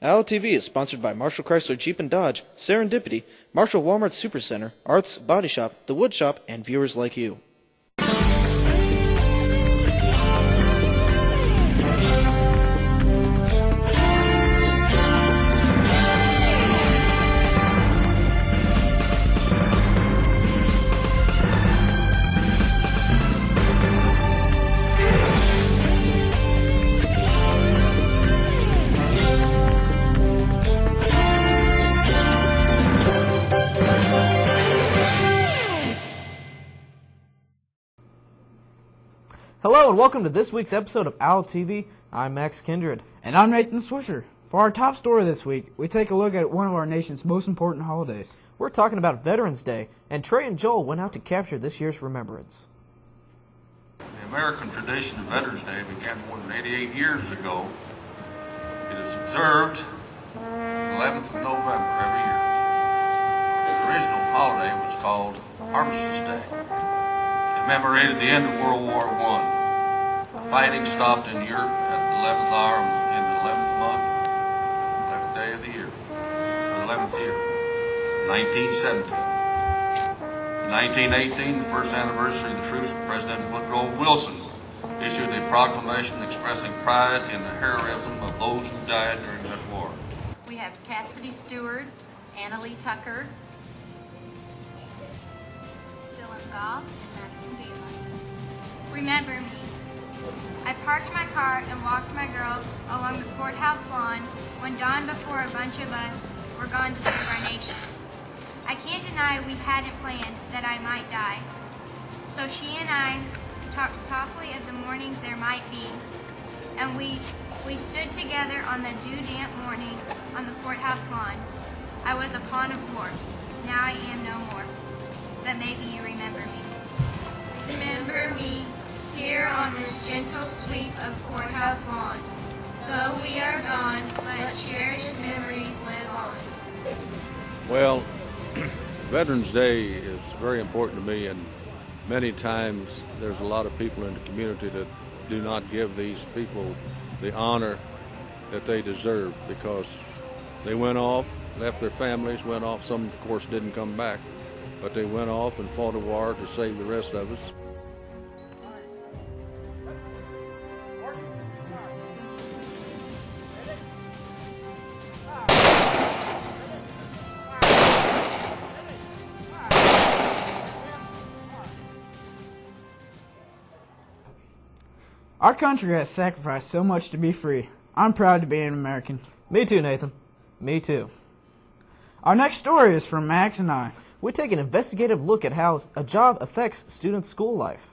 OWLTV is sponsored by Marshall Chrysler Jeep and Dodge, Serendipity, Marshall Walmart Supercenter, Arth's Body Shop, The Wood Shop, and viewers like you. Hello and welcome to this week's episode of OWLTV. I'm Max Kindred. And I'm Nathan Swisher. For our top story this week, we take a look at one of our nation's most important holidays. We're talking about Veterans Day, and Trey and Joel went out to capture this year's remembrance. The American tradition of Veterans Day began more than 88 years ago. It is observed the 11th of November every year. The original holiday was called Armistice Day. It commemorated the end of World War I. The fighting stopped in Europe at the 11th hour in the 11th month, 11th day of the year, or the 11th year, 1917. In 1918, the first anniversary of the truce, President Woodrow Wilson issued a proclamation expressing pride in the heroism of those who died during that war. We have Cassidy Stewart, Anna Lee Tucker, Dylan Goff, and Madison Beeler. Remember me. I parked my car and walked my girls along the courthouse lawn when dawn before a bunch of us were gone to save our nation. I can't deny we hadn't planned that I might die. So she and I talked softly of the mornings there might be, and we stood together on the dew damp morning on the courthouse lawn. I was a pawn of war. Now I am no more. But maybe you remember me. Remember me here on this gentle sweep of courthouse lawn. Though we are gone, let cherished memories live on. Well, Veterans Day is very important to me, and many times there's a lot of people in the community that do not give these people the honor that they deserve because they went off, left their families, went off. Some, of course, didn't come back, but they went off and fought a war to save the rest of us. Our country has sacrificed so much to be free. I'm proud to be an American. Me too, Nathan. Me too. Our next story is from Max and I. We take an investigative look at how a job affects students' school life.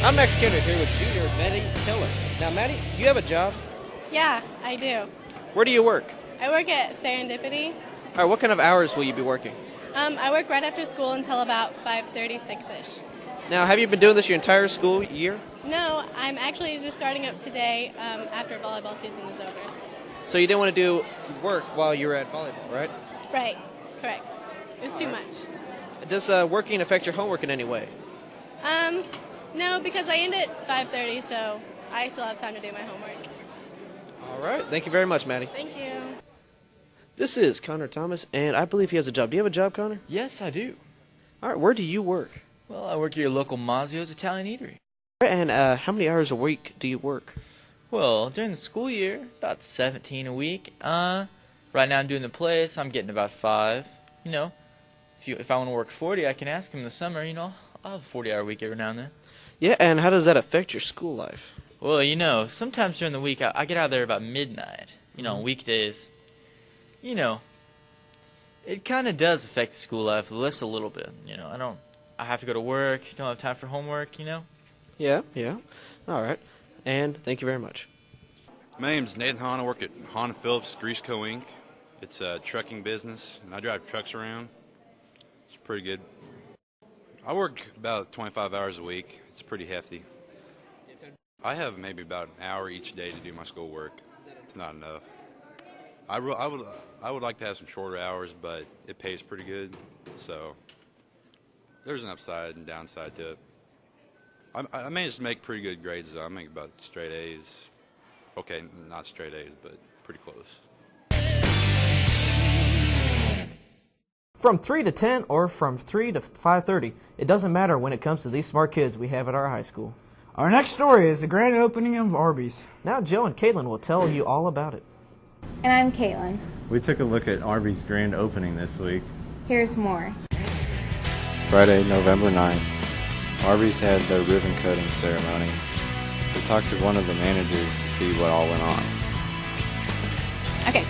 I'm Max Kindred here with junior Maddie Keller. Now, Maddie, do you have a job? Yeah, I do. Where do you work? I work at Serendipity. All right, what kind of hours will you be working? I work right after school until about 5:36-ish. Now, have you been doing this your entire school year? No, I'm actually just starting up today after volleyball season is over. So you didn't want to do work while you were at volleyball, right? Right, correct. It was too much. Does working affect your homework in any way? No, because I end at 5:30, so I still have time to do my homework. All right, thank you very much, Maddie. Thank you. This is Connor Thomas, and I believe he has a job. Do you have a job, Connor? Yes, I do. All right, where do you work? Well, I work at your local Mazzio's Italian Eatery. And how many hours a week do you work? Well, during the school year, about 17 a week. Right now I'm doing the play, so I'm getting about 5. You know, if I want to work 40, I can ask him in the summer, you know. I'll have a 40-hour week every now and then. Yeah, and how does that affect your school life? Well, you know, sometimes during the week, I get out of there about midnight. You know, on weekdays. You know, it kind of does affect the school life just a little bit. You know, I have to go to work, don't have time for homework, you know. Yeah. All right. And thank you very much. My name's Nathan Hahn. I work at Hahn Phillips Grease Co. Inc. It's a trucking business, and I drive trucks around. It's pretty good. I work about 25 hours a week. It's pretty hefty. I have maybe about an hour each day to do my schoolwork. It's not enough. I would like to have some shorter hours, but it pays pretty good. So there's an upside and downside to it. I managed to make pretty good grades, though. I make about straight A's. Okay, not straight A's, but pretty close. From 3 to 10 or from 3 to 5:30, it doesn't matter when it comes to these smart kids we have at our high school. Our next story is the grand opening of Arby's. Now Joe and Caitlin will tell you all about it. And I'm Caitlin. We took a look at Arby's grand opening this week. Here's more. Friday, November 9th, Arby's had their ribbon cutting ceremony. We talked to one of the managers to see what all went on. Okay,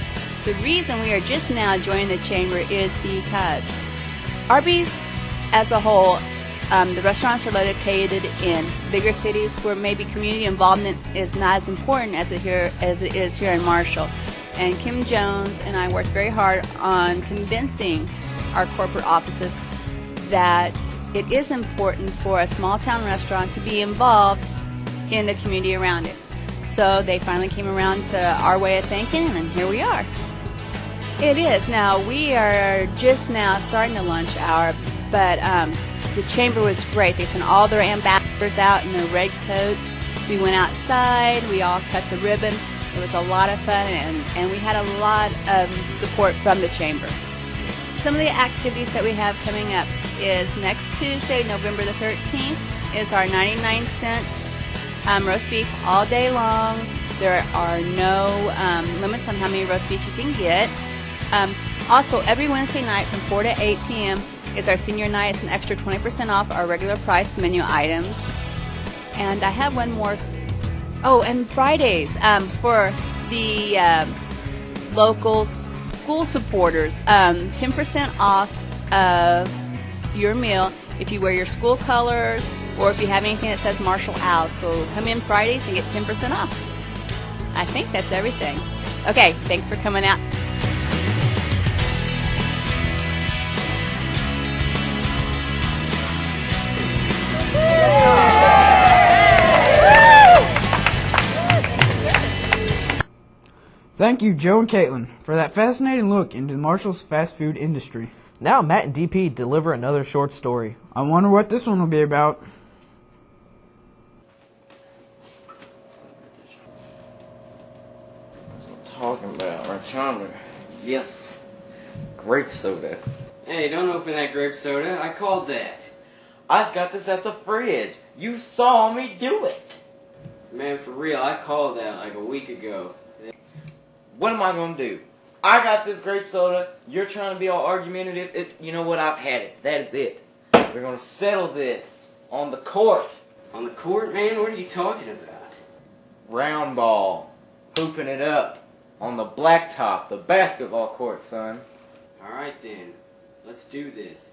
the reason we are just now joining the chamber is because Arby's as a whole, the restaurants are located in bigger cities where maybe community involvement is not as important as it is here in Marshall. And Kim Jones and I worked very hard on convincing our corporate offices that it is important for a small town restaurant to be involved in the community around it. So they finally came around to our way of thinking, and here we are. It is. Now, we are just now starting the lunch hour, but the chamber was great. They sent all their ambassadors out in their red coats. We went outside. We all cut the ribbon. It was a lot of fun, and we had a lot of support from the chamber. Some of the activities that we have coming up is next Tuesday, November the 13th, is our 99-cent roast beef all day long. There are no limits on how many roast beef you can get. Also, every Wednesday night from 4 to 8 p.m. is our senior night. It's an extra 20% off our regular priced menu items. And I have one more. Oh, and Fridays for the local school supporters, 10% off of your meal if you wear your school colors or if you have anything that says Marshall House. So come in Fridays and get 10% off. I think that's everything. Okay, thanks for coming out. Thank you, Joe and Caitlin, for that fascinating look into Marshall's fast food industry. Now Matt and DP deliver another short story. I wonder what this one will be about. That's what I'm talking about, right, Chandler? Yes. Grape soda. Hey, don't open that grape soda. I called that. I've got this at the fridge. You saw me do it. Man, for real, I called that like a week ago. What am I going to do? I got this grape soda. You're trying to be all argumentative. You know what? I've had it. That is it. We're going to settle this on the court. On the court, man? What are you talking about? Round ball. Hooping it up. On the blacktop. The basketball court, son. Alright then. Let's do this.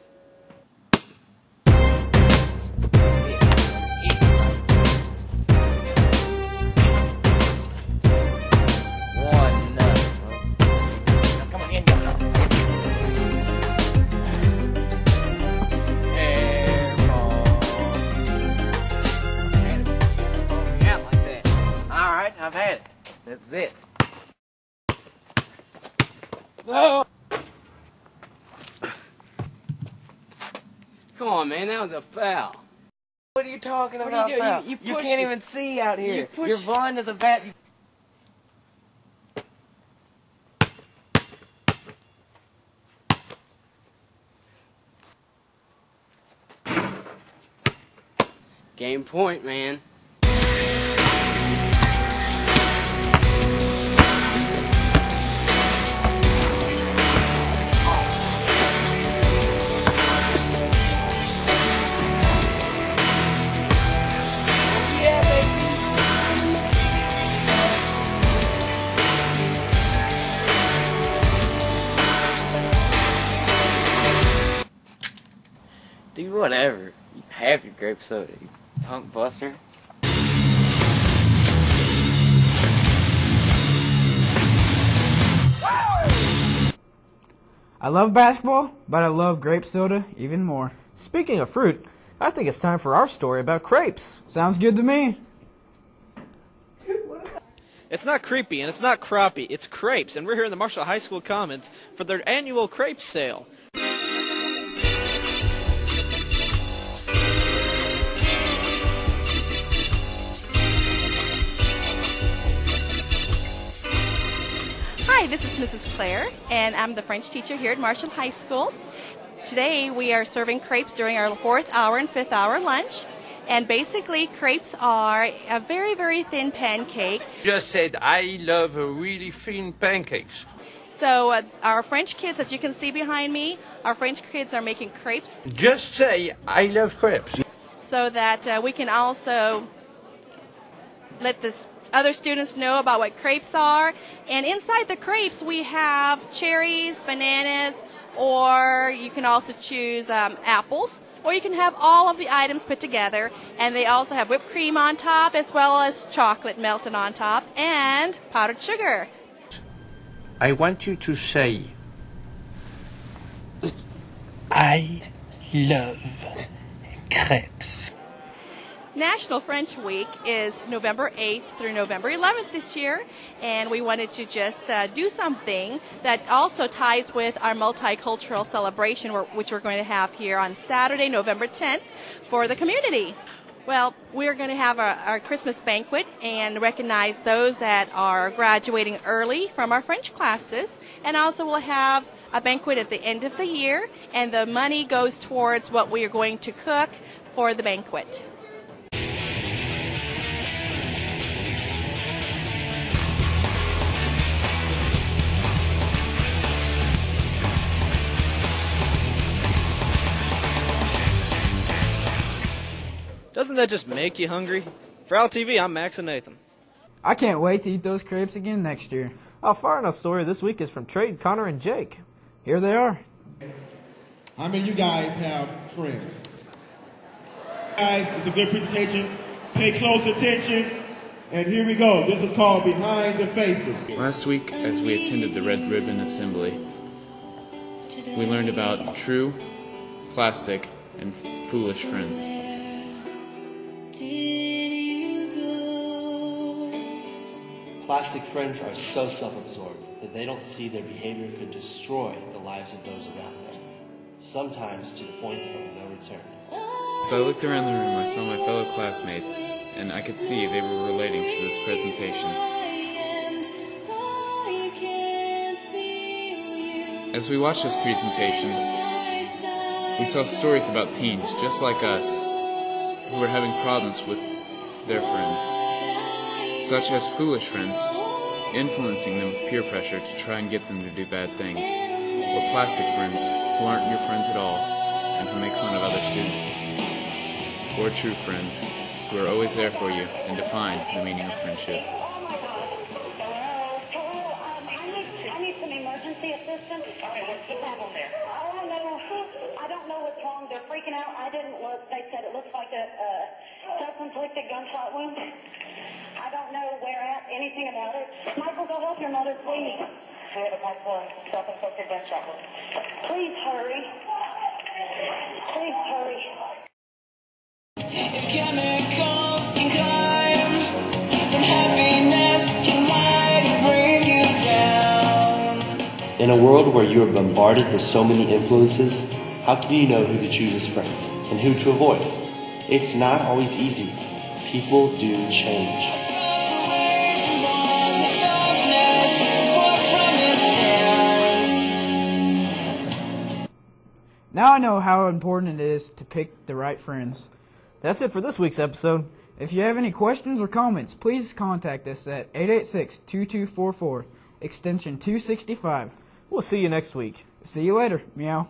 I've had it. That's it. Oh. Come on, man. That was a foul. What are you talking about? What are you doing? You pushed can't it. even see out here. You You're blind as a bat. Game point, man. Do whatever. You have your grape soda, you punk buster. I love basketball, but I love grape soda even more. Speaking of fruit, I think it's time for our story about crepes. Sounds good to me. It's not creepy and it's not crappie, it's crepes, and we're here in the Marshall High School Commons for their annual crepe sale. Hi, this is Mrs. Claire, and I'm the French teacher here at Marshall High School. Today we are serving crepes during our 4th hour and 5th hour lunch. And basically, crepes are a very, very thin pancake. Just said, I love really thin pancakes. So our French kids, as you can see behind me, our French kids are making crepes. Just say, I love crepes. So that we can also let the other students know about what crepes are. And inside the crepes, we have cherries, bananas, or you can also choose apples. Or you can have all of the items put together, and they also have whipped cream on top as well as chocolate melted on top and powdered sugar. I want you to say, I love crepes. National French Week is November 8th through November 11th this year, and we wanted to just do something that also ties with our multicultural celebration, which we're going to have here on Saturday, November 10th, for the community. Well, we're going to have our Christmas banquet and recognize those that are graduating early from our French classes, and also we'll have a banquet at the end of the year, and the money goes towards what we are going to cook for the banquet. Doesn't that just make you hungry? For OWLTV, I'm Max and Nathan. I can't wait to eat those crepes again next year. Our final story this week is from Trade, Connor, and Jake. Here they are. How many of you guys have friends? Guys, it's a good presentation. Pay close attention. And here we go. This is called Behind the Faces. Last week, as we attended the Red Ribbon Assembly, we learned about true, plastic, and foolish friends. Plastic friends are so self-absorbed that they don't see their behavior could destroy the lives of those around them, sometimes to the point of no return. As I looked around the room, I saw my fellow classmates, and I could see they were relating to this presentation. As we watched this presentation, we saw stories about teens just like us who were having problems with their friends, such as foolish friends influencing them with peer pressure to try and get them to do bad things, or plastic friends who aren't your friends at all and who make fun of other students, or true friends who are always there for you and define the meaning of friendship. I need some emergency assistance. Okay, what's the problem there? I don't know what's wrong. They're freaking out. I didn't look. They said it looks like a self-inflicted gunshot wound. I don't know where at, anything about it. Michael, go help your mother, please. We have a possible self-inflicted gunshot wound. Please hurry. Please hurry. Chemicals can climb, and happiness can hide and bring you down. In a world where you are bombarded with so many influences, how can you know who to choose as friends and who to avoid? It's not always easy. People do change. Now I know how important it is to pick the right friends. That's it for this week's episode. If you have any questions or comments, please contact us at 886-2244, extension 265. We'll see you next week. See you later. Meow.